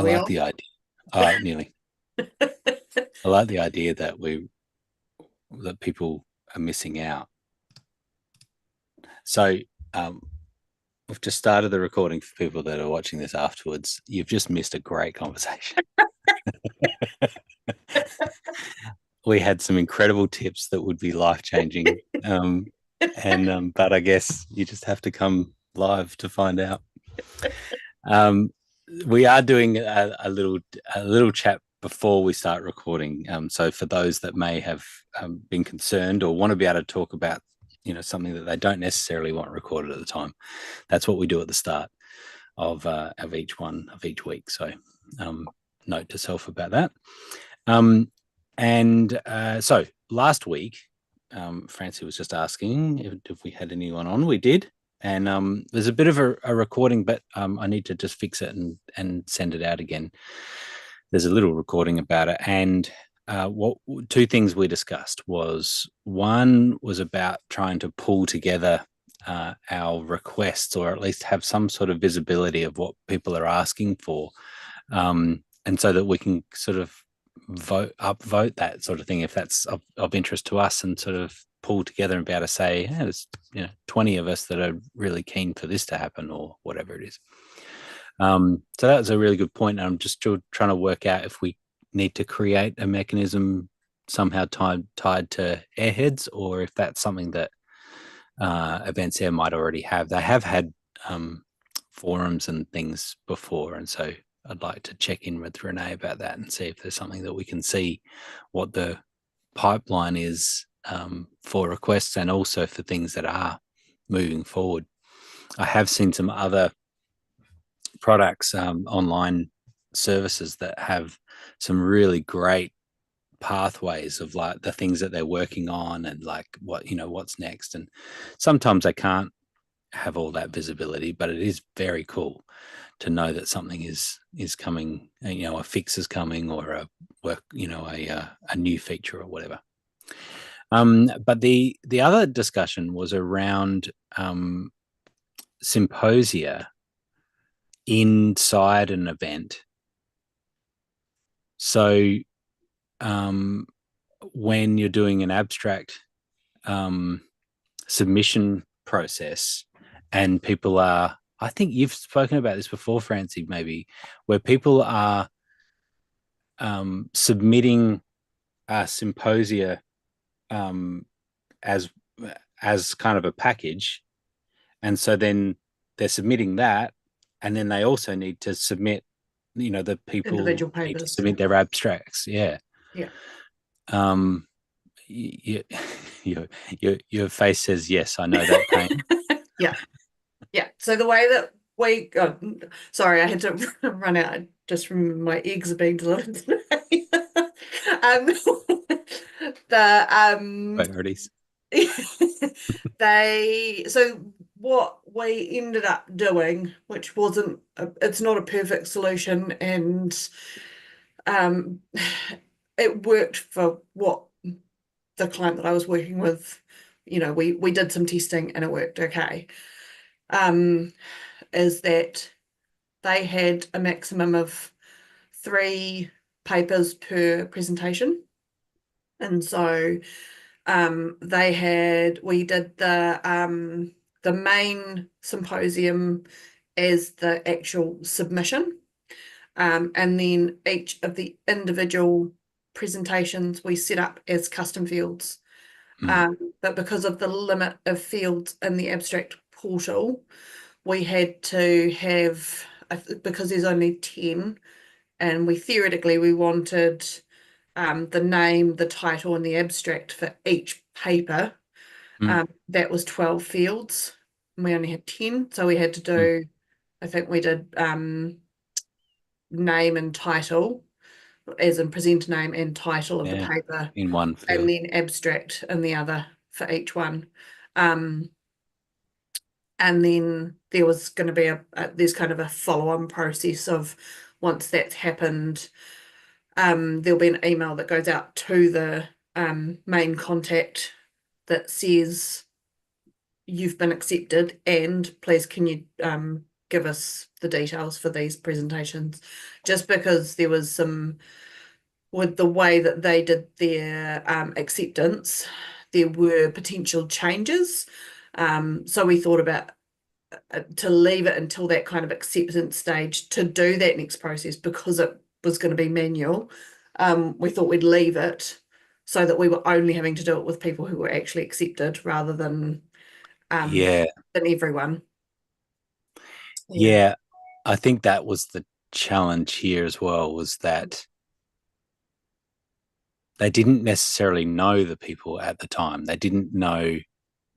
I Are we like on? the idea. Nearly. I like the idea that people are missing out. So um, we've just started the recording for people that are watching this afterwards. You've just missed a great conversation. We had some incredible tips that would be life changing, but I guess you just have to come live to find out. Um, we are doing a little chat before we start recording. So for those that may have been concerned or want to be able to talk about, something that they don't necessarily want recorded at the time, that's what we do at the start of each week. So note to self about that. So last week, Francie was just asking if we had anyone on. We did. And there's a bit of a recording, but I need to just fix it and send it out again. There's a little recording about it. And what two things we discussed was, one was about trying to pull together our requests, or at least have some sort of visibility of what people are asking for. And so that we can sort of upvote that sort of thing if that's of interest to us, and sort of pull together and be able to say, hey, there's 20 of us that are really keen for this to happen, or whatever it is. So that was a really good point. I'm just still trying to work out if we need to create a mechanism somehow tied to AirHeads, or if that's something that Events Air might already have. They have had forums and things before, and so I'd like to check in with Renee about that and see if there's something that we can see what the pipeline is for requests, and also for things that are moving forward. I have seen some other products, online services, that have some really great pathways of like the things that they're working on, and like what's next. And sometimes I can't have all that visibility, but it is very cool to know that something is coming, a fix is coming, or a work, a new feature or whatever. But the other discussion was around symposia inside an event. So when you're doing an abstract submission process, and people are, I think you've spoken about this before, Francie, maybe, where people are submitting a symposia as kind of a package, and so then they're submitting that, and then they also need to submit, the people Individual need to papers. submit their abstracts. Yeah. Yeah. um you, your face says yes, I know that pain. Yeah. Yeah. So the way that sorry, I had to run out just from my eggs are being delivered today. um, the Priorities. so what we ended up doing, which it's not a perfect solution, and um, it worked for what the client that I was working with, we did some testing and it worked okay. Um, is that they had a maximum of 3 papers per presentation. And so we did the main symposium as the actual submission. And then each of the individual presentations we set up as custom fields. Mm. But because of the limit of fields in the abstract portal, we had to have, because there's only 10, and we wanted the name, the title, and the abstract for each paper. Mm. That was 12 fields, and we only had 10. So we had to Mm. do, I think we did name and title, as in presenter name and title of the Yeah, paper, in one and field. then abstract in the other for each one. Um, and then there was going to be there's kind of a follow-on process of, once that's happened, there'll be an email that goes out to the main contact that says you've been accepted, and please can you give us the details for these presentations, just because there was some, with the way that they did their acceptance, there were potential changes. So we thought about to leave it until that kind of acceptance stage to do that next process, because it was going to be manual. We thought we'd leave it so that we were only having to do it with people who were actually accepted rather than Yeah. everyone. Yeah. Yeah. I think that was the challenge here as well, was that they didn't necessarily know the people at the time. They didn't know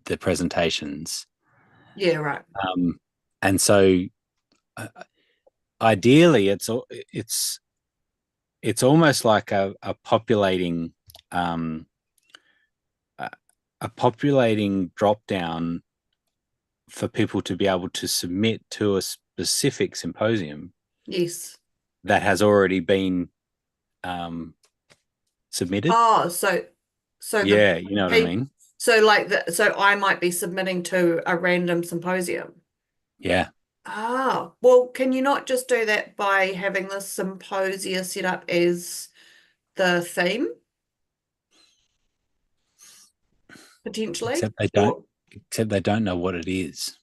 the presentations. Yeah, right. And so uh, ideally it's almost like a populating um, a populating drop down for people to be able to submit to a specific symposium Yes. that has already been um, submitted. Oh, so the Yeah, you know what I people, mean? so I might be submitting to a random symposium. Yeah. Ah, well, can you not just do that by having the symposia set up as the theme, potentially? Except they don't Or except they don't know what it is,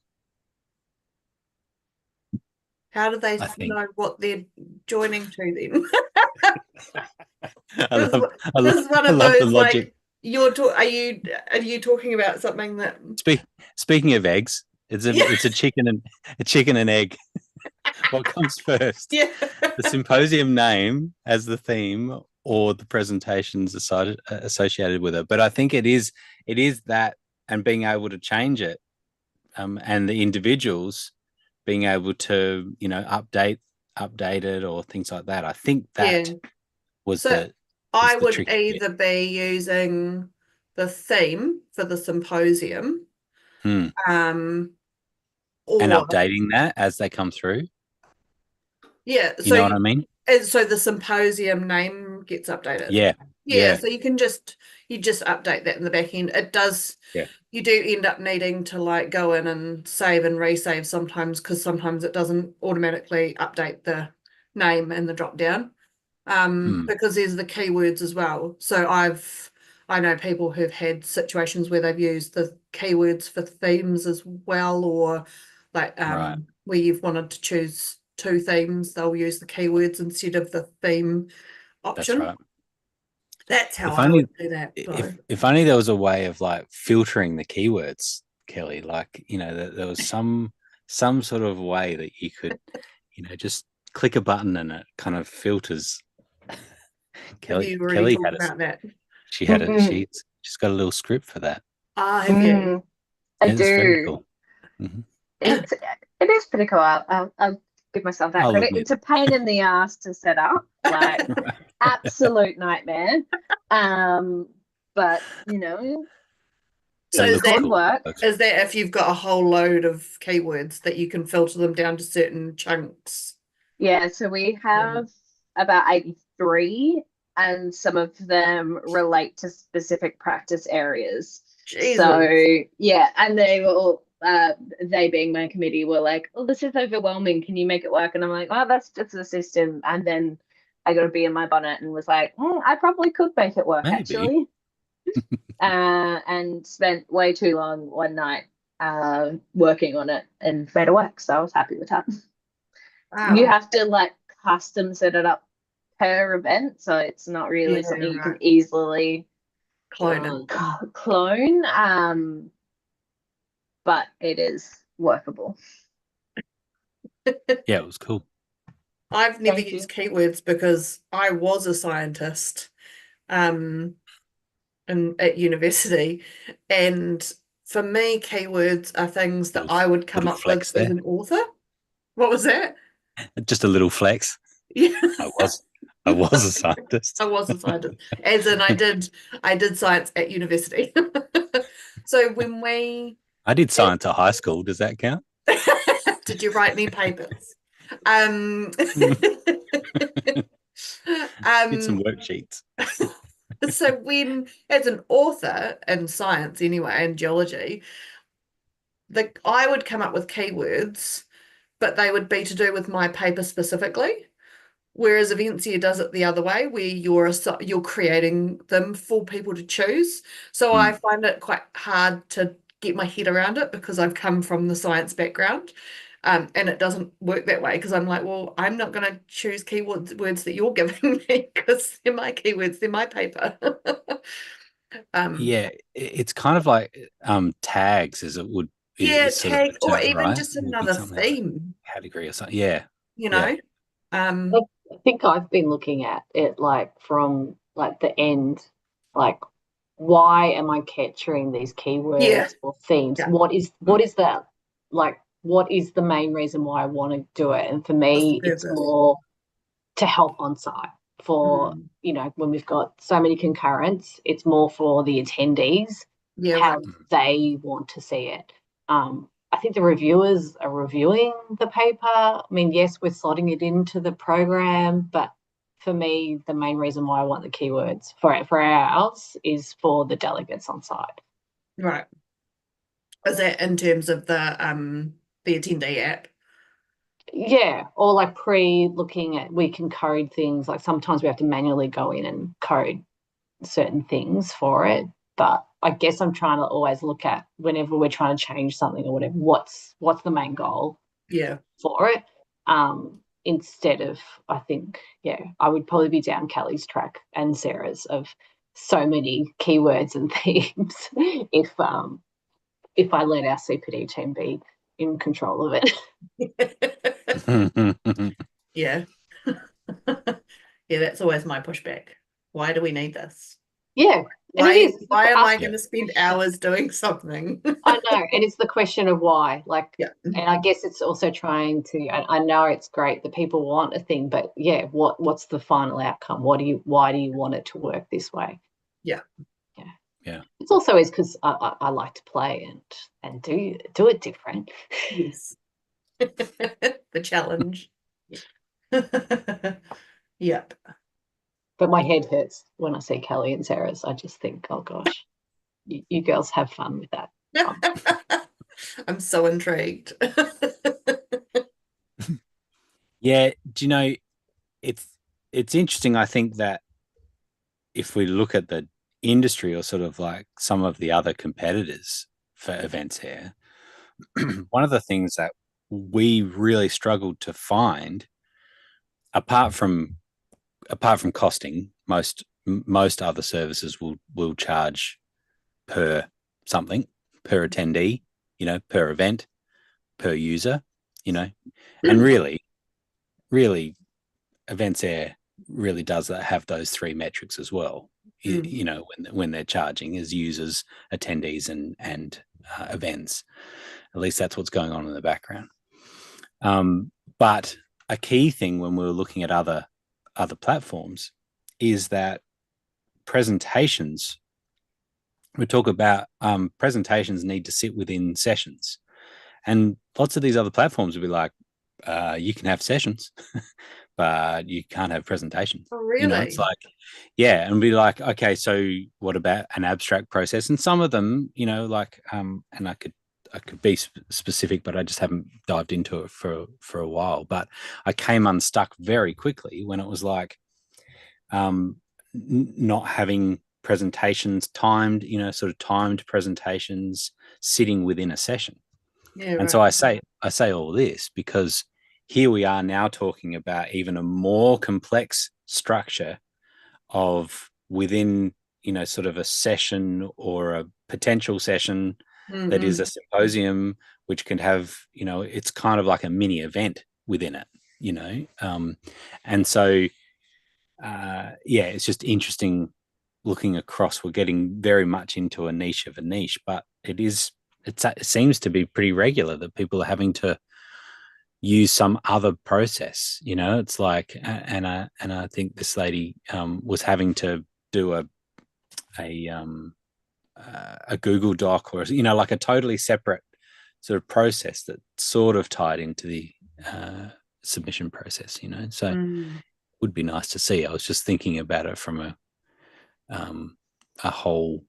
how do they I think. know what they're joining to then? I This is love I this love is one I of love the those logic. like are you talking about something that Speak, speaking of eggs, yeah it's a chicken and egg. What comes first? yeah The symposium name as the theme or the presentations associated with it. But I think it is that, and being able to change it, and the individuals being able to update it or things like that. I think yeah. that was So I the would tricky bit. either be using the theme for the symposium, Hmm. um, And or updating that as they come through. yeah. You know what I mean? So the symposium name gets updated. Yeah. Yeah. Yeah. So you just update that in the back end. It does. Yeah. You do end up needing to like go in and save and resave sometimes, because sometimes it doesn't automatically update the name in the drop down. Hmm. Because there's the keywords as well. So I know people who've had situations where they've used the keywords for themes as well, or like Right. where you've wanted to choose two themes, they'll use the keywords instead of the theme That's option. right. That's how If I only would do that though. if only there was a way of like filtering the keywords, Kelly. Like, that there was some sort of way that you could, just click a button and it kind of filters. Have Kelly you already Kelly talked had a about that? she's got a little script for that. Ah, have you? Mm, I Yeah, it's very do. cool. Hmm. It's it is pretty cool. I'll give myself that I'll credit. admit. It's a pain in the ass to set up, like absolute nightmare. Um, but So It it looks could cool. work. is that if you've got a whole load of keywords that you can filter them down to certain chunks? Yeah, so we Yeah. have about 83, and some of them relate to specific practice areas. So, Jesus. yeah, and they being my committee, were like, oh, this is overwhelming. Can you make it work? And I'm like, oh, that's just the system. And then I got a bee in my bonnet and was like, I probably could make it work, Maybe. actually. And spent way too long one night working on it and made it work. So I was happy with that. You Wow. have to like custom set it up per event, so it's not really Yeah, something you can right. easily Clone it. clone. But it is workable. Yeah, it was cool. I've never Thank you. used keywords because I was a scientist um at university, and for me keywords are things that Little I would come little up with flex as there. an author. What was that? Just a little flex. Yeah. I was I was a scientist. I was a scientist. As in I did science at university. So when we I did science at high school. Does that count? did you write any papers? Um, Did some um, worksheets. so when, as an author in science anyway, in geology, I would come up with keywords but they would be to do with my paper specifically. Whereas Eventia does it the other way, where you're creating them for people to choose. So I find it quite hard to get my head around it because I've come from the science background. And it doesn't work that way because I'm like, well, I'm not going to choose keywords words that you're giving me because they're my keywords, they're my paper. Yeah, it's kind of like tags as it would Yeah, is sort of tag the or term, even right? just It would be another something like theme, category or something. Yeah, you yeah. know. I think I've been looking at it like from like the end, like why am I capturing these Yeah, keywords or themes? yeah, What is that like what is the main reason why I want to do it? And for what's the me, it's purpose? more to help on site for, Mm. when we've got so many concurrents, it's more for the attendees, Yeah, right. how they want to see it. I think the reviewers are reviewing the paper. I mean, yes, we're slotting it into the program, but for me, the main reason why I want the keywords for ours is for the delegates on site. Right. Is that in terms of the attendee app? Yeah, or like looking at, we can code things. Like sometimes we have to manually go in and code certain things for it. But I guess I'm trying to always look at whenever we're trying to change something or whatever, what's the main goal Yeah. for it? Instead of, I think, yeah, I would probably be down Kelly's track and Sarah's of so many keywords and themes if I let our CPD team be in control of it. Yeah. Yeah, that's always my pushback. Why do we need this? Yeah, and it Why is. why am I Ask going Yeah. to spend hours doing something? I know, and it's the question of why. Like, Yeah. and I guess it's also trying to. I know it's great that people want a thing, but yeah, what's the final outcome? Why do you want it to work this way? Yeah. Yeah, Yeah. it's also is because I like to play and do it different. Yes. The challenge. Yep. But my head hurts when I see Kelly and Sarah's. I just think, oh gosh, you girls have fun with that. I'm so intrigued. Yeah. Do you know, it's it's interesting. I think that if we look at the industry or sort of like some of the other competitors for events here, one of the things that we really struggled to find, apart from costing, most other services will charge per something, per attendee, per event, per user, and really events air really does have those three metrics as well. When they're charging as users, attendees, and events. At least that's what's going on in the background. But a key thing when we were looking at other platforms is that presentations. We talk about presentations need to sit within sessions, and lots of these other platforms will be like, you can have sessions, but you can't have presentations. Oh, It's really? like, yeah, and be like, okay, so what about an abstract process? And some of them, and I could be specific, but I just haven't dived into it for a while. But I came unstuck very quickly when it was like, not having presentations timed, sort of timed presentations sitting within a session. Yeah, And so right. I say all this because here we are now talking about even a more complex structure of within, sort of a session or a potential session that is a Mm-mm. symposium, which can have, it's kind of like a mini event within it, and so yeah, it's just interesting looking across. We're getting very much into a niche of a niche, but it seems to be pretty regular that people are having to use some other process. It's like, and I think this lady was having to do a Google Doc, or like a totally separate sort of process that sort of tied into the submission process. So Mm. would be nice to see. I was just thinking about it from a whole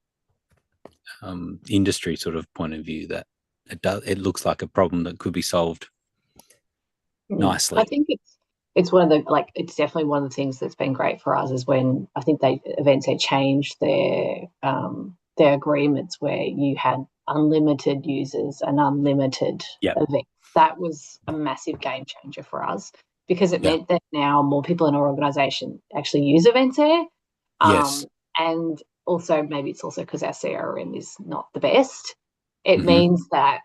industry sort of point of view, that it looks like a problem that could be solved nicely. I think it's one of the, like, it's definitely one of the things that's been great for us is when I think events had changed their agreements where you had unlimited users and unlimited events. That was a massive game changer for us because it meant that now more people in our organisation actually use Events Air. Yes. And also maybe it's also because our CRM is not the best. It means that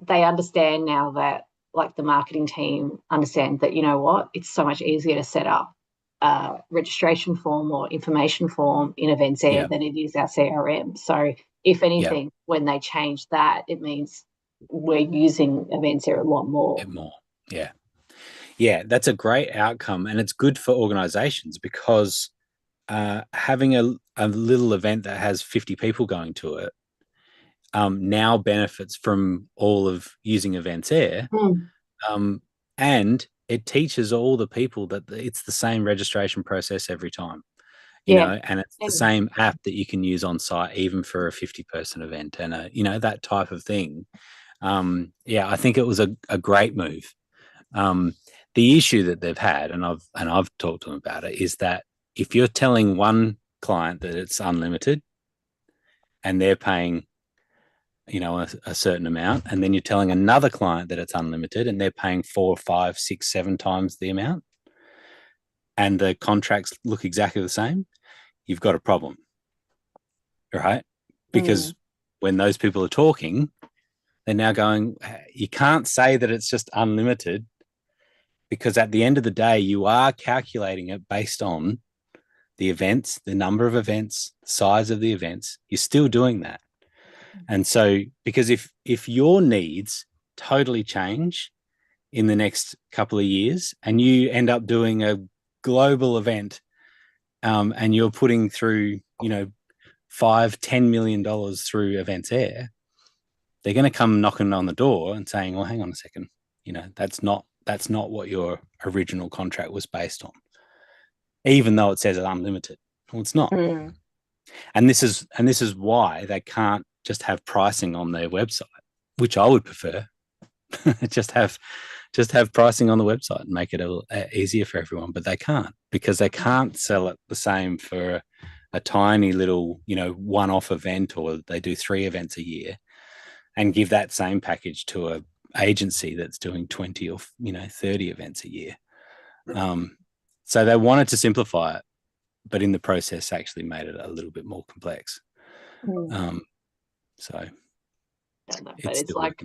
they understand now that, like, the marketing team understand that, you know what, it's so much easier to set up a registration form or information form in Events Air than it is our CRM. So if anything, when they change that, it means we're using Events Air a lot more. Yeah, that's a great outcome, and it's good for organizations because having a little event that has 50 people going to it now benefits from all of using Events Air. And it teaches all the people that it's the same registration process every time, you know, and it's the same app that you can use on site, even for a 50-person event and that type of thing. I think it was a great move. The issue that they've had, and I've talked to them about it, is that if you're telling one client that it's unlimited and they're paying a certain amount, and then you're telling another client that it's unlimited and they're paying 4, 5, 6, 7 times the amount, and the contracts look exactly the same, you've got a problem, right? Because when those people are talking, they're now going, you can't say that it's just unlimited, because at the end of the day, you are calculating it based on the events, the number of events, size of the events. You're still doing that. And so, because if your needs totally change in the next couple of years and you end up doing a global event and you're putting through, $5-10 million through Events Air, they're going to come knocking on the door and saying, well, hang on a second, that's not what your original contract was based on, even though it says it's unlimited. Well, it's not. And this is why they can't just have pricing on their website, which I would prefer. just have pricing on the website and make it easier for everyone, but they can't, because they can't sell it the same for a tiny little, one-off event, or they do 3 events a year, and give that same package to a agency that's doing 20 or 30 events a year. So they wanted to simplify it, but in the process actually made it a little bit more complex. So but it's like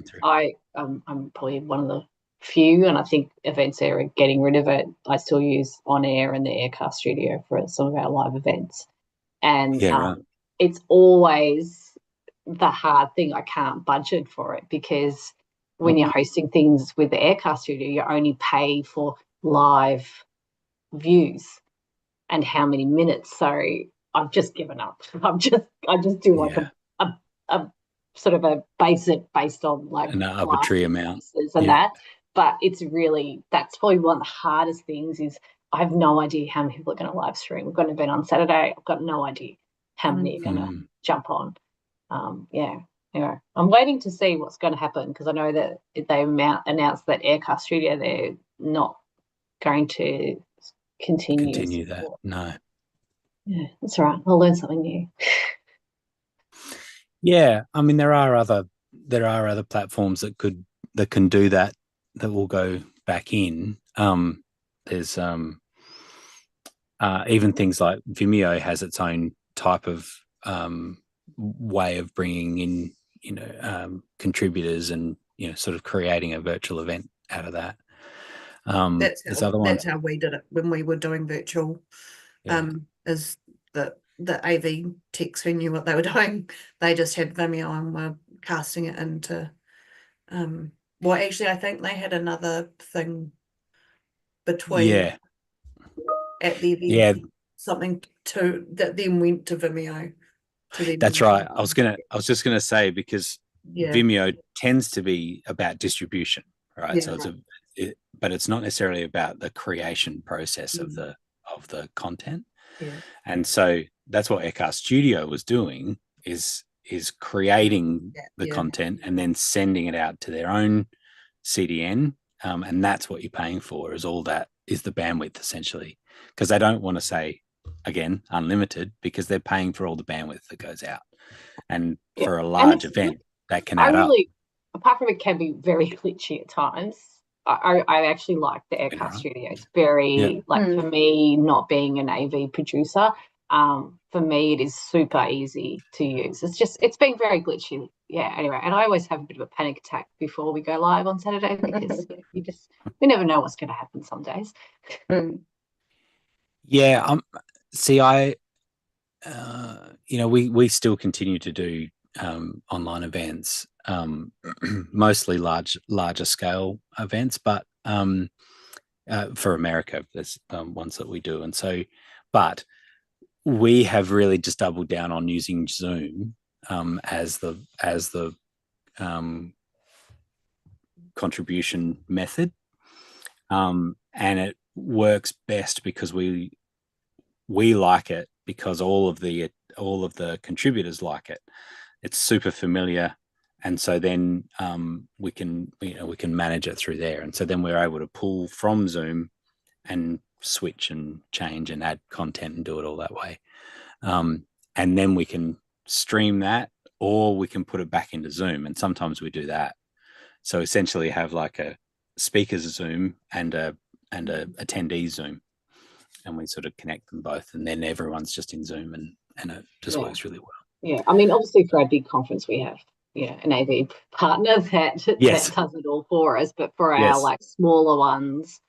I'm probably one of the few, and I think Events Air are getting rid of it. I still use On Air and the Aircast Studio for some of our live events, and it's always the hard thing. I can't budget for it, because when you're hosting things with the Aircast Studio, you only pay for live views and how many minutes. So I've just given up. I just do like a sort of a basic based on like an arbitrary amount and that. But it's really, that's probably one of the hardest things is I have no idea how many people are going to live stream. We've got an event on Saturday. I've got no idea how many are going to jump on. I'm waiting to see what's going to happen, because I know that they announced that Aircast Studio, they're not going to continue that. No. Yeah, that's all right. I'll learn something new. Yeah, I mean, there are other platforms that can do that will go back in. There's even things like Vimeo has its own type of way of bringing in contributors and sort of creating a virtual event out of that. That's how we did it when we were doing virtual. Is the AV techs who knew what they were doing, they just had Vimeo and were casting it into well, actually I think they had another thing between at the event, something to that then went to Vimeo. That's right. I was just gonna say, because Vimeo tends to be about distribution, right? So but it's not necessarily about the creation process of the content. And so that's what Aircast Studio was doing, is creating the content and then sending it out to their own CDN and that's what you're paying for, is all that is the bandwidth, essentially, because they don't want to say, again, unlimited, because they're paying for all the bandwidth that goes out. And for a large event, that can add up. Apart from it can be very glitchy at times, I actually like the Aircast Studio. It's very, for me, not being an AV producer, for me, it is super easy to use. It's been very glitchy. Yeah, anyway, and I always have a bit of a panic attack before we go live on Saturday, because we never know what's going to happen some days. Yeah, see, we still continue to do online events, mostly larger scale events, but for America, there's ones that we do, and so, but we have really just doubled down on using Zoom as the contribution method, and it works best because we like it, because all of the contributors like it. It's super familiar, and so then we can manage it through there, and so then we're able to pull from Zoom and switch and change and add content and do it all that way, and then we can stream that, or we can put it back into Zoom, and sometimes we do that. So essentially have like a speakers Zoom and a attendee Zoom, and we sort of connect them both, and then everyone's just in Zoom, and it just works really well. Yeah, I mean, obviously for our big conference we have an AV partner that does it all for us, but for our like smaller ones,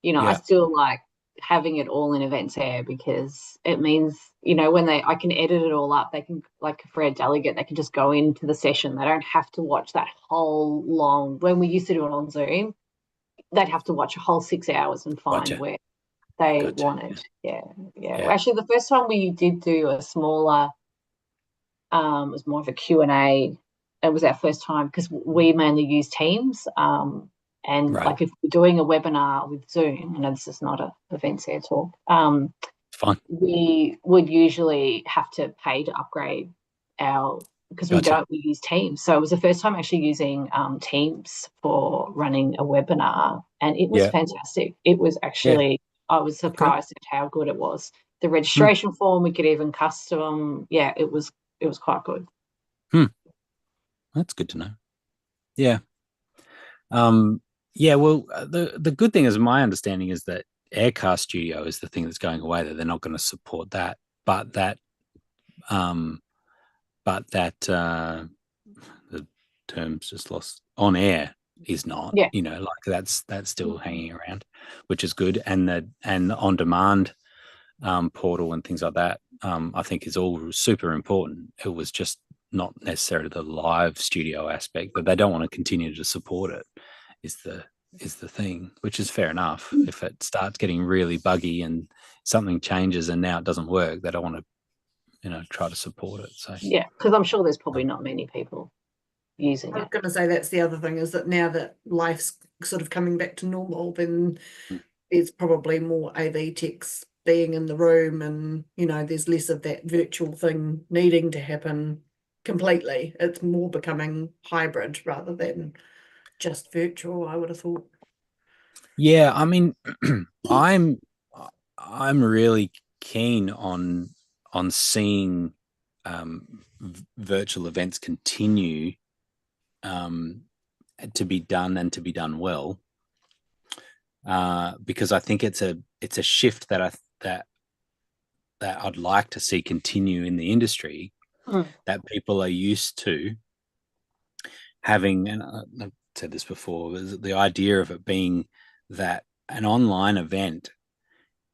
I still like having it all in Events Air, because it means when I can edit it all up, they can, like for a delegate, they can just go into the session. They don't have to watch that whole long. When we used to do it on Zoom, they'd have to watch a whole 6 hours and find where they wanted. Yeah. Actually, the first time we did do a smaller, it was more of a Q&A. It was our first time, because we mainly use Teams. And like if we're doing a webinar with Zoom, I know this is not an Events Air talk, fine. We would usually have to pay to upgrade because we use Teams. So it was the first time actually using Teams for running a webinar, and it was fantastic. It was actually, I was surprised at how good it was. The registration form, we could even custom. Yeah, it was quite good. That's good to know. Yeah. Well, the good thing is, my understanding is that Aircast Studio is the thing that's going away, that they're not going to support that, but that the term's just lost. On Air is not, like that's still hanging around, which is good. And the on demand portal and things like that, I think is all super important. It was just not necessarily the live studio aspect, but they don't want to continue to support it, is the thing, which is fair enough. If it starts getting really buggy and something changes and now it doesn't work, they don't want to try to support it. So because I'm sure there's probably not many people using it. I was going to say that's the other thing, is that now that life's sort of coming back to normal, then there's probably more AV techs being in the room, and there's less of that virtual thing needing to happen completely. It's more becoming hybrid rather than just virtual, I would have thought. Yeah, I mean, I'm really keen on seeing virtual events continue to be done, and to be done well, because I think it's a shift that I'd like to see continue in the industry, that people are used to having, and I've said this before, is the idea of it being that an online event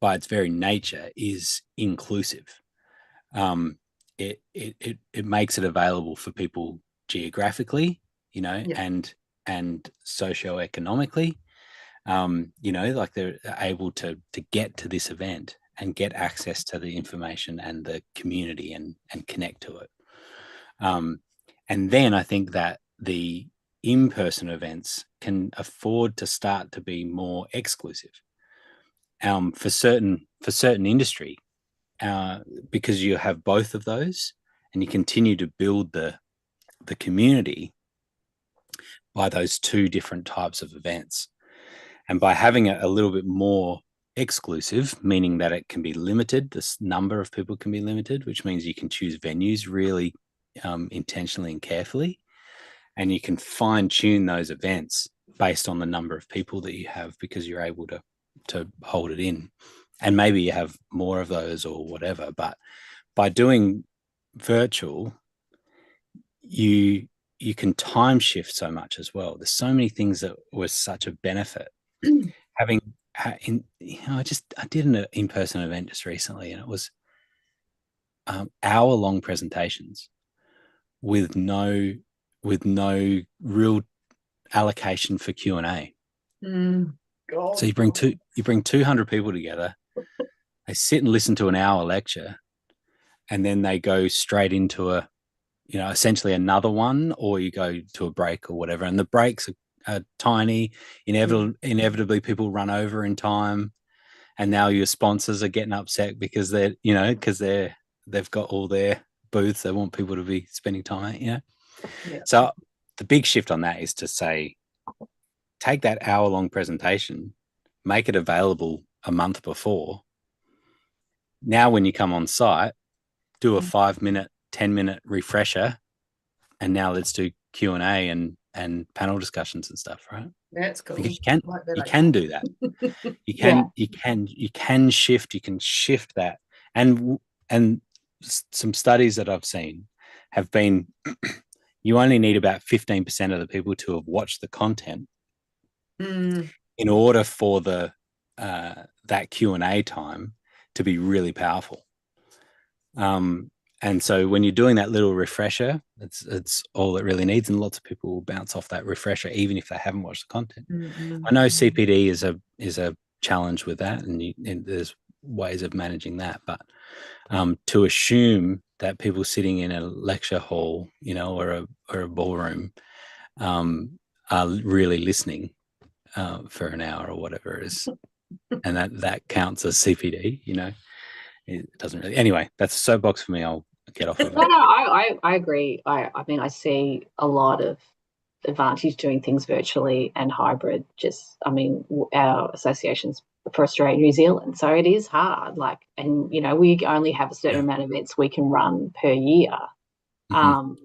by its very nature is inclusive. It makes it available for people geographically, and socioeconomically, like they're able to get to this event and get access to the information and the community and connect to it. And then I think that the in-person events can afford to start to be more exclusive for certain industry, because you have both of those, and you continue to build the community by those two different types of events. And by having it a little bit more exclusive, meaning that it can be limited, this number of people can be limited, which means you can choose venues really intentionally and carefully, and you can fine tune those events based on the number of people that you have, because you're able to hold it in. And maybe you have more of those or whatever, but by doing virtual, you can time shift so much as well. There's so many things that were such a benefit. I did an in-person event just recently, and it was hour-long presentations with no real allocation for Q&A. So you bring 200 people together, they sit and listen to an hour lecture, and then they go straight into essentially another one, or you go to a break or whatever. And the breaks are tiny. Inevitably people run over in time, and now your sponsors are getting upset because they've got all their booths. They want people to be spending time, So the big shift on that is to say, take that hour-long presentation, make it available a month before. Now when you come on site, do a 5-minute, 10-minute refresher, and now let's do Q&A and panel discussions and stuff, right? That's cool. Because you can do that. You can shift that. And some studies that I've seen have been you only need about 15% of the people to have watched the content in order for the that Q&A time to be really powerful. And so when you're doing that little refresher, it's all it really needs, and lots of people will bounce off that refresher even if they haven't watched the content. I know CPD is a challenge with that, and there's ways of managing that, but to assume that people sitting in a lecture hall, or a ballroom, are really listening for an hour or whatever it is, and that counts as CPD, it doesn't really. Anyway, that's a soapbox for me. I'll get off of it. No, I agree. I mean, I see a lot of advantage doing things virtually and hybrid. Our associations for Australia and New Zealand, so it is hard. We only have a certain amount of events we can run per year. The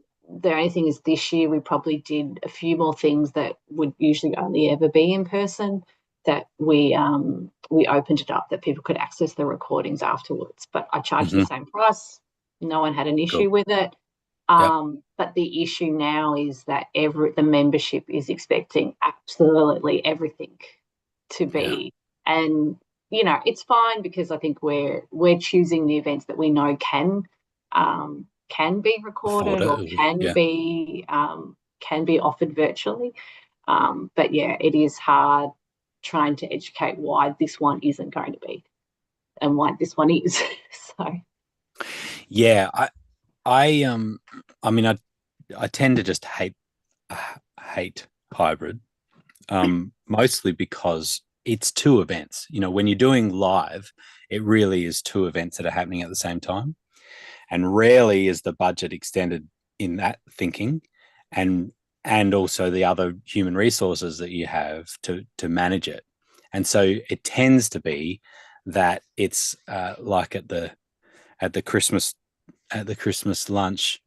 only thing is, this year we probably did a few more things that would usually only ever be in person, that we opened it up that people could access the recordings afterwards. But I charged the same price. No one had an issue with it. But the issue now is that the membership is expecting absolutely everything to be. And, it's fine, because I think we're choosing the events that we know can be recorded or can be offered virtually. But it is hard trying to educate why this one isn't going to be and why this one is. So I tend to just hate hybrid, mostly because it's two events. When you're doing live, it really is two events that are happening at the same time, and rarely is the budget extended in that thinking, and also the other human resources that you have to manage it. And so it tends to be that it's like at the Christmas lunch,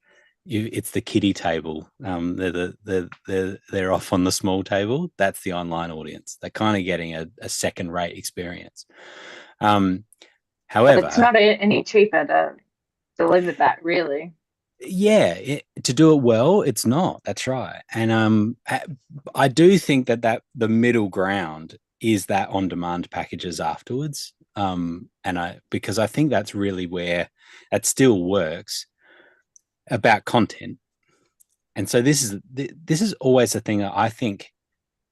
it's the kiddie table. They're off on the small table. That's the online audience. They're kind of getting a second-rate experience. However, but it's not any cheaper to deliver that, really. To do it well, it's not. That's right. And I do think that the middle ground is that on-demand packages afterwards. Because I think that's really where that still works about content. And so this is always the thing that I think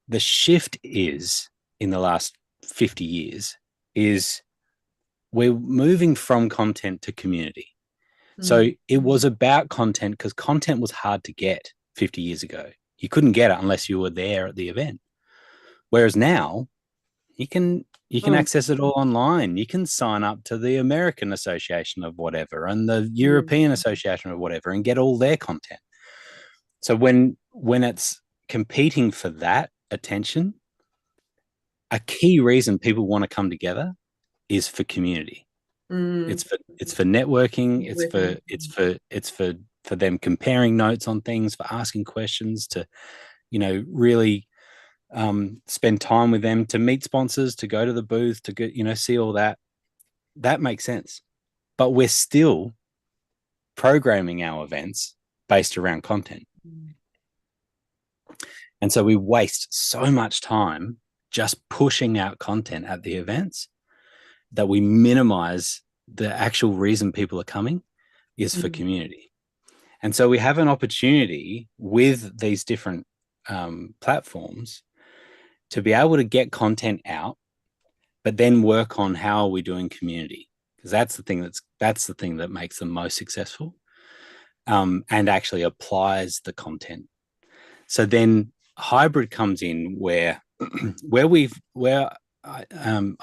the shift is in the last 50 years is we're moving from content to community. So it was about content, because content was hard to get 50 years ago. You couldn't get it unless you were there at the event. Whereas now you can access it all online. You can sign up to the American Association of whatever and the European Association of whatever and get all their content. So when it's competing for that attention, a key reason people want to come together is for community. It's for networking. It's for them comparing notes on things, for asking questions, to, really spend time with them, to meet sponsors, to go to the booth, to go, see all that. That makes sense. But we're still programming our events based around content. And so we waste so much time just pushing out content at the events that we minimize the actual reason people are coming is for community. And so we have an opportunity with these different platforms to be able to get content out, but then work on how are we doing community, because that's the thing that makes them most successful, and actually applies the content. So then hybrid comes in where I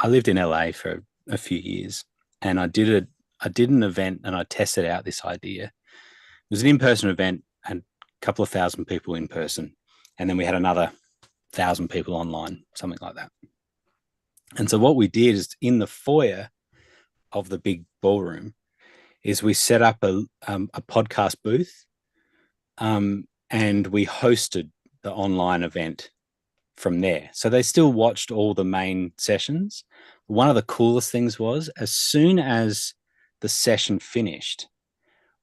lived in LA for a few years, and I did an event and I tested out this idea. It was an in-person event and a couple of thousand people in person, and then we had another 1,000 people online, something like that. And so what we did is, in the foyer of the big ballroom, is we set up a podcast booth, and we hosted the online event from there. So they still watched all the main sessions. One of the coolest things was, as soon as the session finished,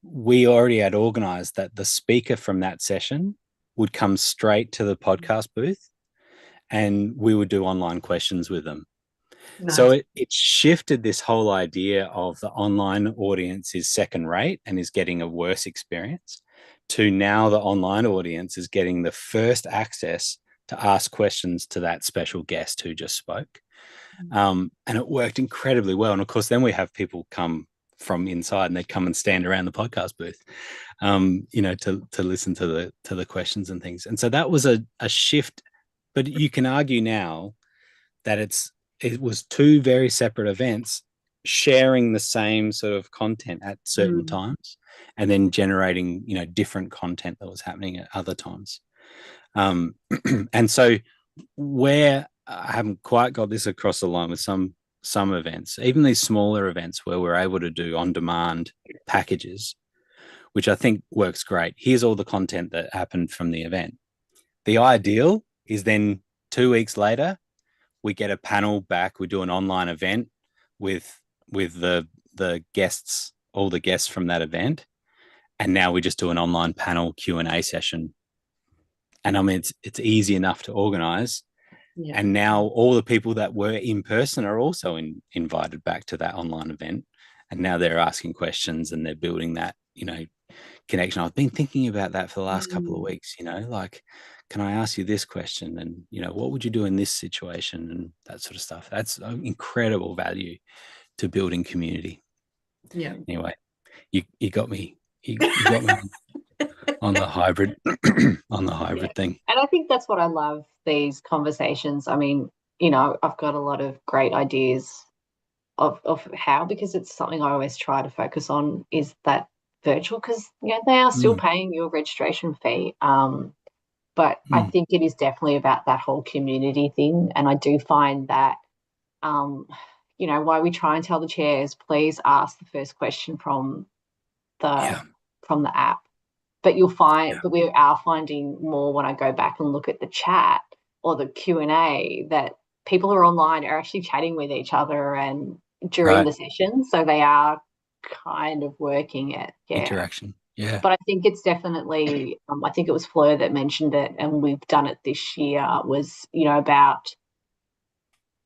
we already had organized that the speaker from that session would come straight to the podcast booth, and we would do online questions with them. Nice. So it shifted this whole idea of the online audience is second rate and is getting a worse experience, to now the online audience is getting the first access to ask questions to that special guest who just spoke. And it worked incredibly well. And of course, then we have people come from inside, and they'd come and stand around the podcast booth, to listen to the questions and things. And so that was a shift. But you can argue now that it was two very separate events sharing the same sort of content at certain times, and then generating, different content that was happening at other times. And so where I haven't quite got this across the line with some events, even these smaller events where we're able to do on-demand packages, which I think works great. Here's all the content that happened from the event. The ideal is then 2 weeks later, we get a panel back. We do an online event with the guests, all the guests from that event, and now we just do an online panel Q&A session. And I mean, it's easy enough to organize. Yeah. And now all the people that were in person are also invited back to that online event, and now they're asking questions and they're building that, connection. I've been thinking about that for the last couple of weeks, like, can I ask you this question? And, what would you do in this situation? And that sort of stuff. That's incredible value to building community. Yeah. Anyway, you got me. You got me on the hybrid, thing. And I think that's what I love, these conversations. I mean, I've got a lot of great ideas of how, because it's something I always try to focus on, is that virtual, because they are still paying you a registration fee. But I think it is definitely about that whole community thing. And I do find that, why we try and tell the chairs, please ask the first question from the app. But you'll find, but we are finding more when I go back and look at the chat or the Q&A, that people who are online are actually chatting with each other and during the session. So they are kind of working it. Yeah. Interaction. Yeah. But I think it's definitely, I think it was Fleur that mentioned it, and we've done it this year, was, about,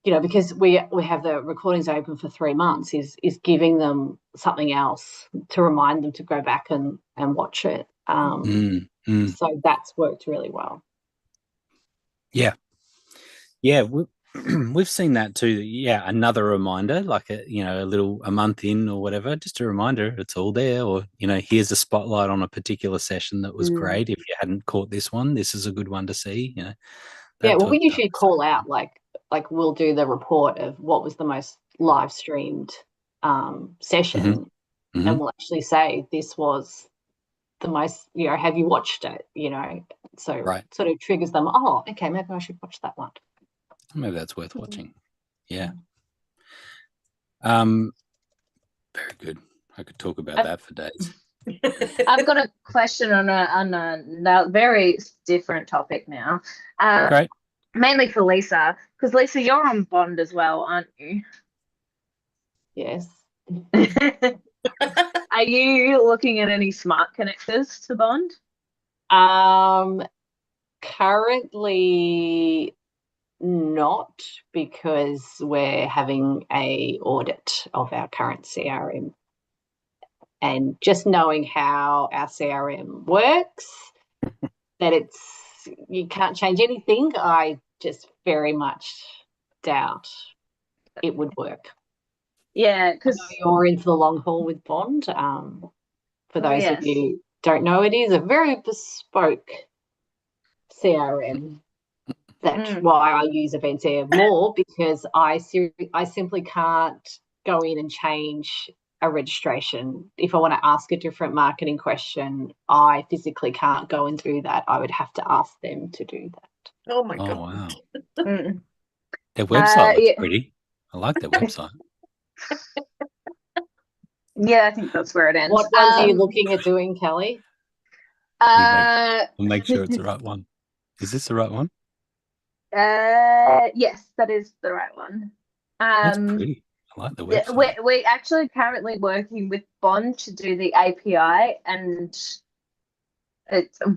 because we have the recordings open for 3 months, is giving them something else to remind them to go back and watch it. So that's worked really well. Yeah. We've seen that too. Yeah, another reminder, like a month in or whatever, just a reminder, it's all there. Or here's a spotlight on a particular session that was great. If you hadn't caught this one, this is a good one to see. Well, we usually call out like we'll do the report of what was the most live streamed session, and we'll actually say this was the most. Have you watched it? So sort of triggers them. Oh, okay, maybe I should watch that one. Maybe that's worth watching. Yeah. Very good. I could talk about that for days. I've got a question on a very different topic now. Great. Mainly for Lisa, because Lisa, you're on Bond as well, aren't you? Yes. Are you looking at any smart connectors to Bond? Currently not, because we're having a audit of our current CRM, and just knowing how our CRM works, that you can't change anything. I just very much doubt it would work. Yeah, because you're in for the long haul with Bond. For those yes. of you who don't know, it is a very bespoke CRM. That's why I use Events Air more, because I simply can't go in and change a registration. If I want to ask a different marketing question, I physically can't go and do that. I would have to ask them to do that. Oh my God. Wow. Mm. Their website looks yeah. pretty. I like their website. Yeah, I think that's where it ends. What ones are you looking at doing, Kelly? We'll make sure it's the right one. Is this the right one? Yes, that is the right one. That's pretty. I like the website. We're actually currently working with Bond to do the API, and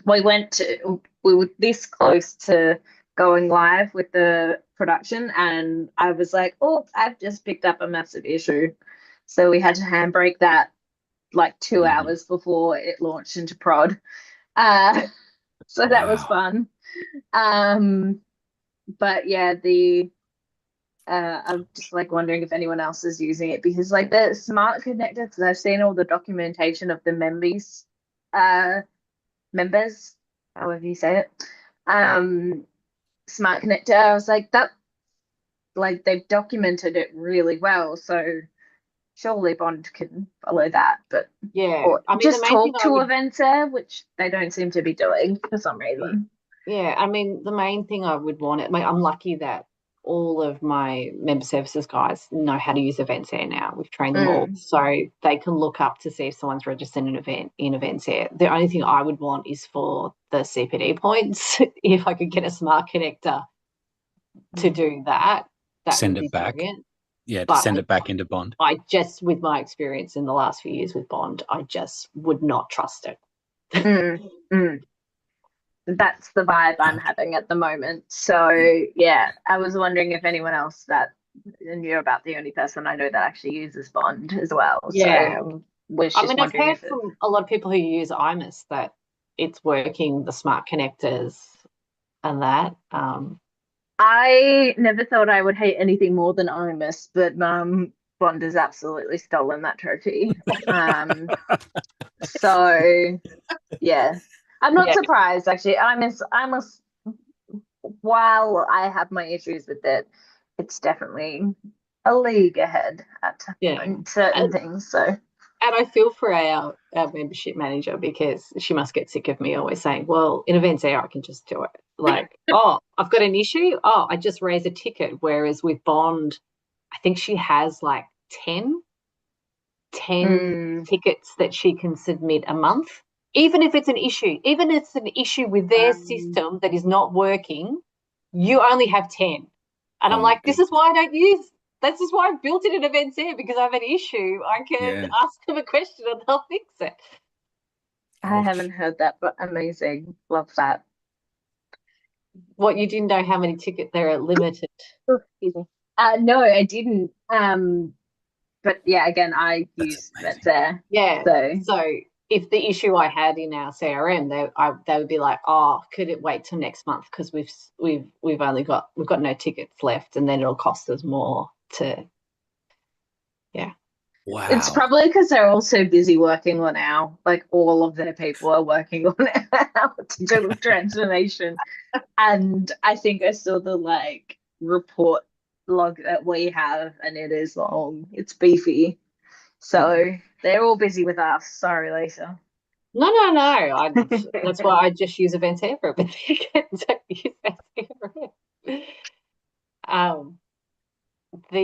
we were this close to going live with the production, and I was like, oh, I've just picked up a massive issue. So we had to handbrake that like 2 hours before it launched into prod. So that was fun. But yeah, I'm just like wondering if anyone else is using it, because like the smart connector, because I've seen all the documentation of the members, however you say it, smart connector. I was like, that, like, they've documented it really well, so surely Bond can follow that. But yeah, or I mean, just the main talk to events there, which they don't seem to be doing for some reason. Yeah, I mean, the main thing I would want it. I'm lucky that all of my member services guys know how to use Events Air now. We've trained them all, so they can look up to see if someone's registered an event in Events Air. The only thing I would want is for the CPD points. If I could get a smart connector to do that, Send would be it back. brilliant. Yeah, to send it back into Bond. I just, with my experience in the last few years with Bond, I just would not trust it. That's the vibe I'm having at the moment. So yeah, I was wondering if anyone else and you're about the only person I know that actually uses Bond as well. Yeah. So I've heard from a lot of people who use IMIS that it's working, the smart connectors and that. I never thought I would hate anything more than IMIS, but Bond has absolutely stolen that trophy. So yeah. I'm not surprised, actually. IMIS, while I have my issues with it, it's definitely a league ahead at certain things. So, and I feel for our membership manager, because she must get sick of me always saying, well, in Events Air I can just do it. Like, oh, I've got an issue. Oh, I just raise a ticket. Whereas with Bond, I think she has like 10 tickets that she can submit a month. Even if it's an issue, with their system that is not working, you only have 10. And I'm like, this is why I've built it in Events Air, because I have an issue. I can ask them a question and they'll fix it. I haven't heard that, but amazing. Love that. What, you didn't know how many tickets there are limited? Oh, excuse me. No, I didn't. But yeah, again, I use Events Air. Yeah. So if the issue I had in our CRM, they would be like, oh, could it wait till next month, because we've got no tickets left, and then it'll cost us more to. Wow. It's probably because they're all so busy working on all of their people are working on our digital transformation. And I think I saw the report log that we have, and it is long. It's beefy. So they're all busy with us. Sorry, Lisa. No. That's why I just use Events Air for everything.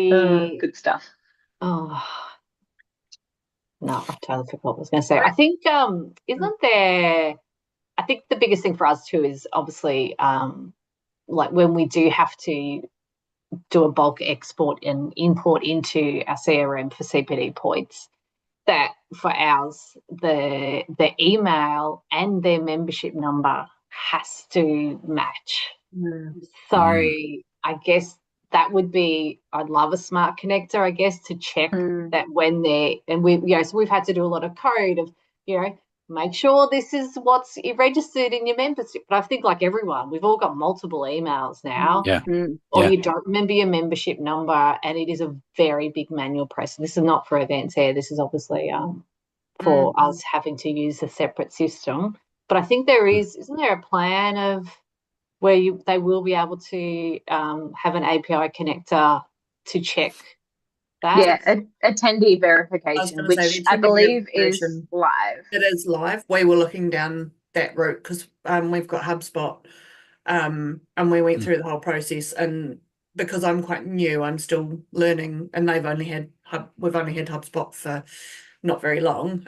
Good stuff. Oh, no, I totally forgot what I was going to say. I think, isn't there, I think the biggest thing for us too is obviously like when we do have to do a bulk export and import into our CRM for CPD points, that for ours, the email and their membership number has to match. So I guess that would be, I'd love a smart connector, I guess, to check that when they're, and we, so we've had to do a lot of code of, make sure this is what's registered in your membership. But I think like everyone, we've all got multiple emails now. Or you don't remember your membership number, and it is a very big manual process. This is not for Events Air. This is obviously for us having to use a separate system. But I think isn't there a plan of where they will be able to have an API connector to check that? Yeah, attendee verification, which I believe is live. It is live. We were looking down that route because we've got HubSpot, and we went through the whole process. And because I'm quite new, I'm still learning, and we've only had HubSpot for not very long.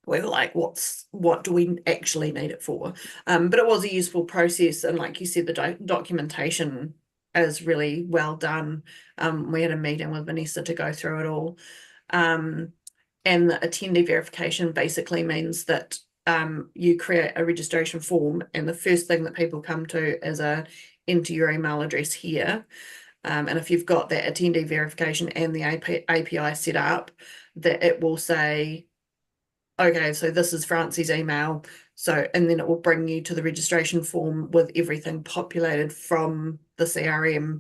We were like, what do we actually need it for? But it was a useful process, and like you said, the documentation is really well done. We had a meeting with Vanessa to go through it all. And the attendee verification basically means that you create a registration form, and the first thing that people come to is enter your email address here. And if you've got that attendee verification and the API set up, that it will say, okay, so this is Francie's email. So, and then it will bring you to the registration form with everything populated from the CRM,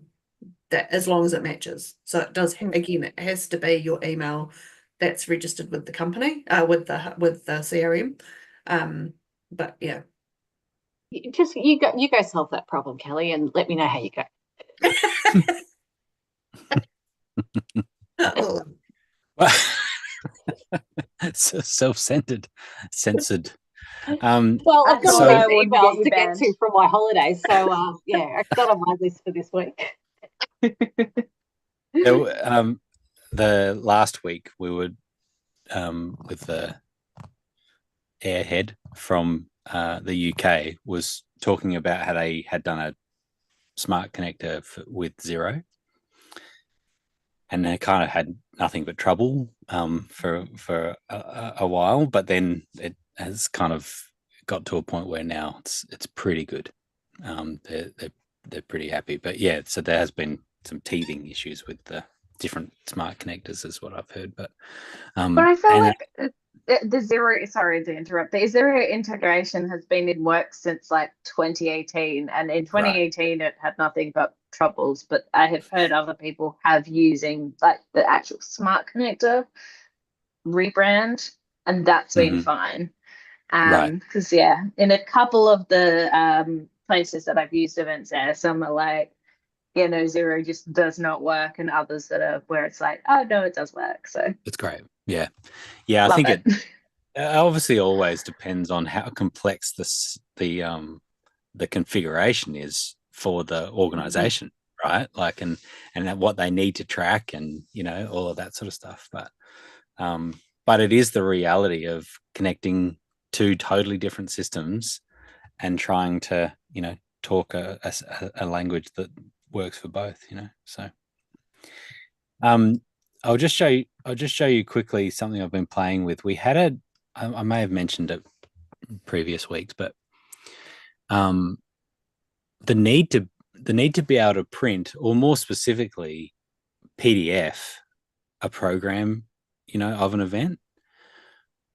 that as long as it matches. So it does, again, it has to be your email that's registered with the company, with the CRM. But yeah. Just you go solve that problem, Kelly, and let me know how you go. So self-centered, censored. Well, I've got all these emails to get to from my holidays, so I've got on my list for this week. The last week we were with the Airhead from the UK was talking about how they had done a smart connector with Xero, and they kind of had nothing but trouble for a while, but then it has kind of got to a point where now it's pretty good. They're pretty happy, but yeah, so there has been some teething issues with the different smart connectors, is what I've heard. But I feel like the Xero, sorry to interrupt, the Xero integration has been in work since like 2018, and in 2018 it had nothing but troubles. But I have heard other people have using like the actual smart connector rebrand, and that's been fine. Because in a couple of the places that I've used Events Air, some are like, Xero just does not work, and others that are where it's like, oh no, it does work. So it's great. Yeah. I think it obviously always depends on how complex the configuration is for the organization, right? Like and what they need to track, and all of that sort of stuff. But it is the reality of connecting two totally different systems and trying to talk a language that works for both. So I'll just show you quickly something I've been playing with. We had I may have mentioned it previous weeks, but the need to be able to print, or more specifically PDF, a program of an event.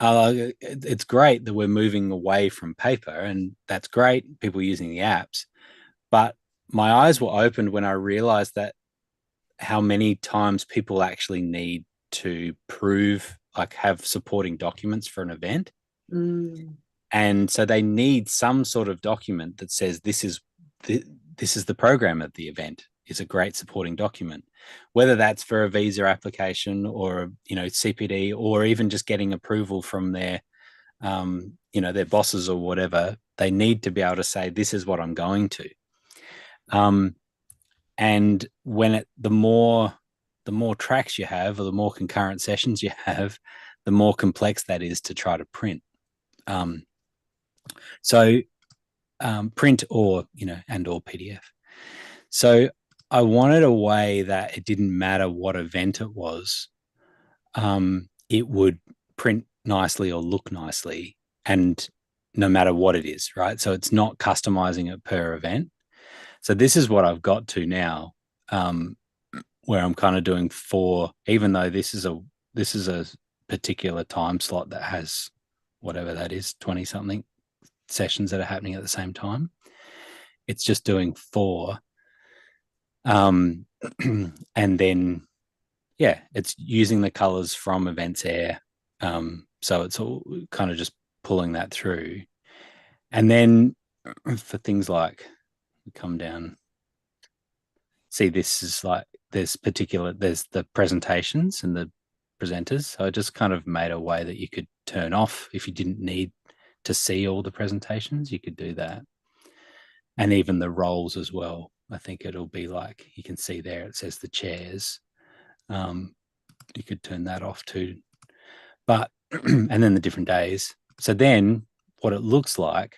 It's great that we're moving away from paper, and that's great, people using the apps, but my eyes were opened when I realized that how many times people actually need to prove, like have supporting documents for an event. And so they need some sort of document that says this is the program of the event, is a great supporting document, whether that's for a visa application or CPD, or even just getting approval from their their bosses or whatever. They need to be able to say, this is what I'm going to. And when the more tracks you have, or the more concurrent sessions you have, the more complex that is to try to print. Print or, and or PDF. So I wanted a way that it didn't matter what event it was. It would print nicely or look nicely, and no matter what it is, right? So it's not customizing it per event. So this is what I've got to now, where I'm kind of doing 4, even though this is a particular time slot that has whatever that is, 20 something sessions that are happening at the same time. It's just doing 4. And then, it's using the colors from Events Air. So it's all kind of just pulling that through. And then for things like, come down, see, this is like, there's the presentations and the presenters. So I just kind of made a way that you could turn off if you didn't need to see all the presentations, you could do that. And even the roles as well. I think it'll be like, you can see there, it says the chairs. You could turn that off too. But, and then the different days. So then what it looks like,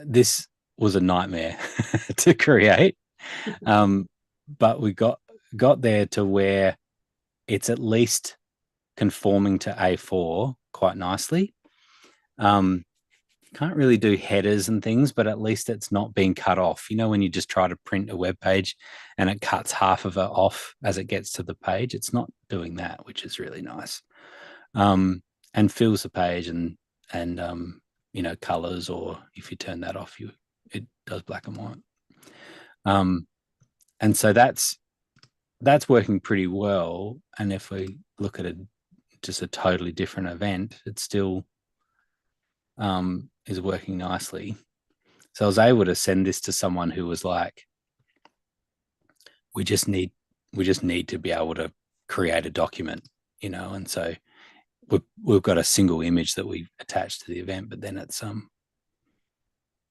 this was a nightmare to create. But we got there to where it's at least conforming to A4 quite nicely. Can't really do headers and things, but at least it's not being cut off. When you just try to print a web page and it cuts half of it off as it gets to the page, it's not doing that, which is really nice. And fills the page and colors, or if you turn that off, it does black and white. And so that's working pretty well. And if we look at just a totally different event, it still is working nicely. So I was able to send this to someone who was like, we just need to be able to create a document, and so we've got a single image that we attach to the event, but then it's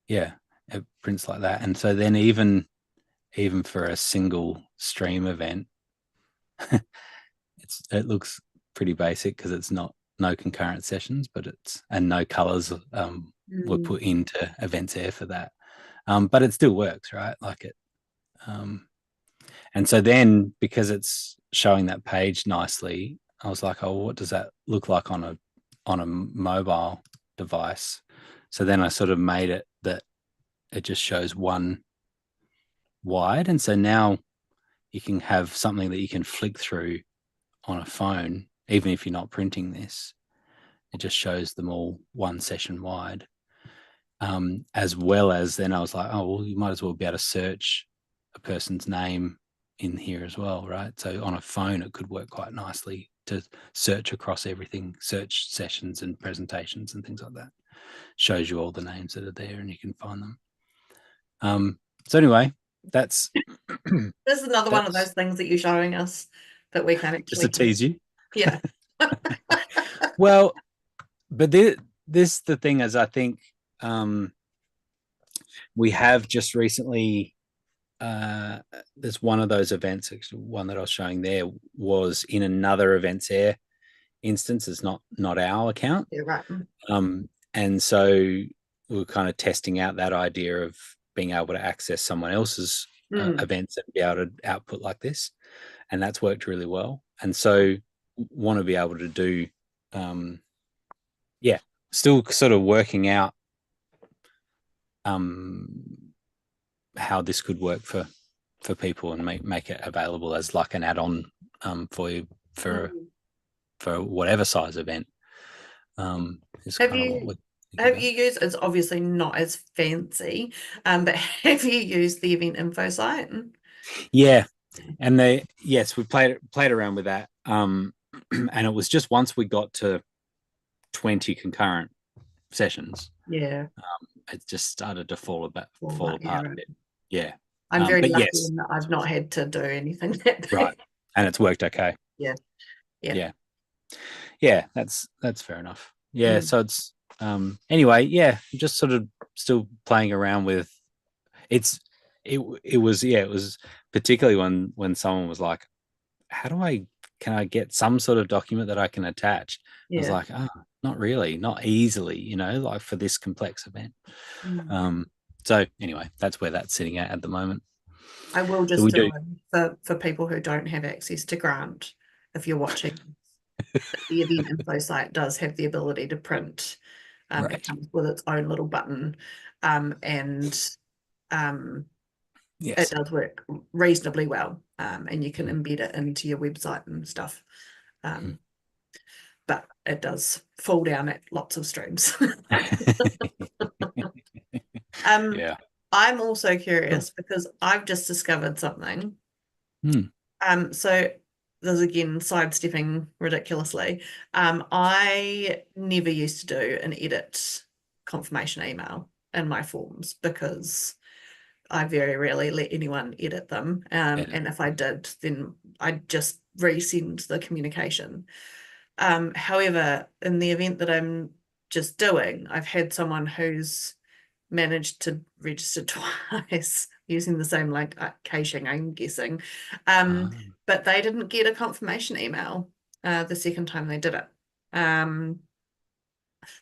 it prints like that. And so then even for a single stream event, it looks pretty basic because it's no concurrent sessions, but and no colors were put into Events Air for that. But it still works, right? Like it. And so then, because it's showing that page nicely, I was like, oh, what does that look like on a mobile device? So then I sort of made it that it just shows one wide. And so now you can have something that you can flick through on a phone, even if you're not printing this. It just shows them all one session wide. As well as then I was like, oh, well, you might as well be able to search a person's name in here as well, right? So on a phone, it could work quite nicely to search across everything, search sessions and presentations and things like that. Shows you all the names that are there and you can find them. So anyway, that's this is another one of those things that you're showing us that we can actually just to tease you. Yeah. Well, but this the thing is, I think we have just recently there's one of those events, actually one that I was showing there was in another Events Air instance. It's not our account. Yeah, right. And so we were kind of testing out that idea of being able to access someone else's events and be able to output like this. And that's worked really well. And so want to be able to do, still sort of working out how this could work for people and make it available as like an add-on for you for whatever size event. Have you used, it's obviously not as fancy, but have you used the event info site? Yeah. And we played around with that. And it was just once we got to 20 concurrent sessions. Yeah. It just started to fall apart a bit. Yeah. I'm very lucky in that I've not had to do anything that big. Right. And it's worked okay. Yeah. Yeah, that's fair enough. Yeah. So it's anyway, just sort of still playing around with it's it was particularly when someone was like, can I get some sort of document that I can attach? I was like, not really, not easily, like for this complex event. So anyway, that's where that's sitting at the moment. I will just do it for people who don't have access to Grant. If you're watching, the event info site does have the ability to print. It comes with its own little button, and yes, it does work reasonably well, and you can embed it into your website and stuff. But it does fall down at lots of streams. Yeah. I'm also curious because I've just discovered something. So there's again sidestepping ridiculously. I never used to do an edit confirmation email in my forms because I very rarely let anyone edit them. And if I did, then I'd just resend the communication. However, in the event that I'm just doing, I've had someone who's managed to register twice using the same link, caching, I'm guessing. But they didn't get a confirmation email the second time they did it.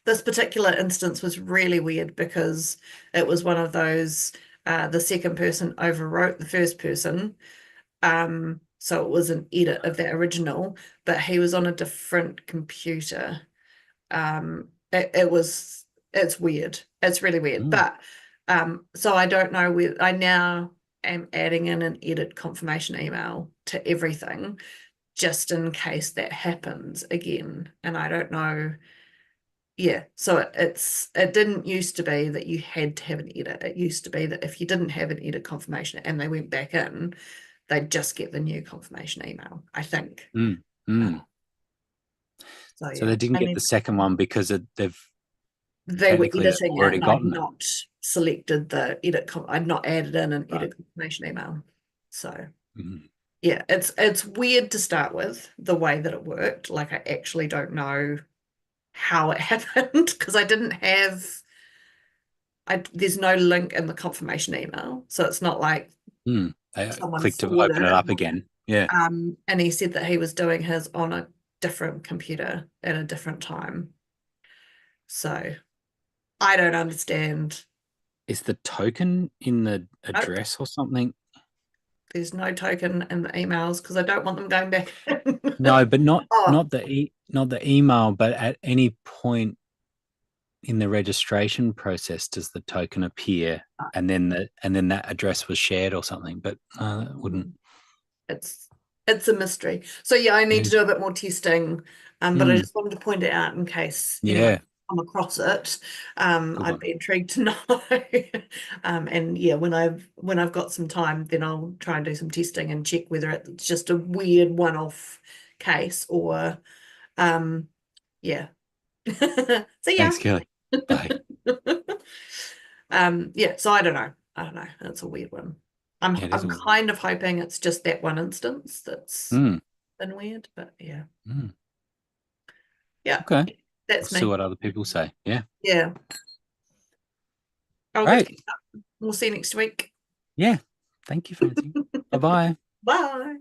This particular instance was really weird because it was one of those, the second person overwrote the first person. So it was an edit of the original, but he was on a different computer. It's weird. It's really weird. But so I don't know where I now am adding in an edit confirmation email to everything just in case that happens again. And I don't know. Yeah, so it didn't used to be that you had to have an edit. It used to be that if you didn't have an edit confirmation and they went back in, they'd just get the new confirmation email, I think. So they didn't get the second one because they were editing already it and I'd not selected the edit. I'd not added in an edit confirmation email. So yeah, it's weird to start with the way that it worked. Like I actually don't know how it happened because I didn't have. There's no link in the confirmation email, so it's not like someone clicked to open it up again. Yeah. And he said that he was doing his on a different computer at a different time. So I don't understand. Is the token in the address or something? There's no token in the emails because I don't want them going back in. No, but not the email, but at any point in the registration process does the token appear and then that address was shared or something, but it wouldn't. It's a mystery. So yeah, I need to do a bit more testing, but I just wanted to point it out in case anyone come across it. I'd be intrigued to know. And yeah, when I've got some time, then I'll try and do some testing and check whether it's just a weird one-off case or yeah. So yeah. Thanks, Kelly. Bye. Yeah, so I don't know. It's a weird one. I'm kind of hoping it's just that one instance that's been weird, but yeah. Yeah. Okay. That's we'll see what other people say. Yeah. Yeah. Great. We'll see you next week. Yeah. Thank you, Francie. Bye-bye. Bye.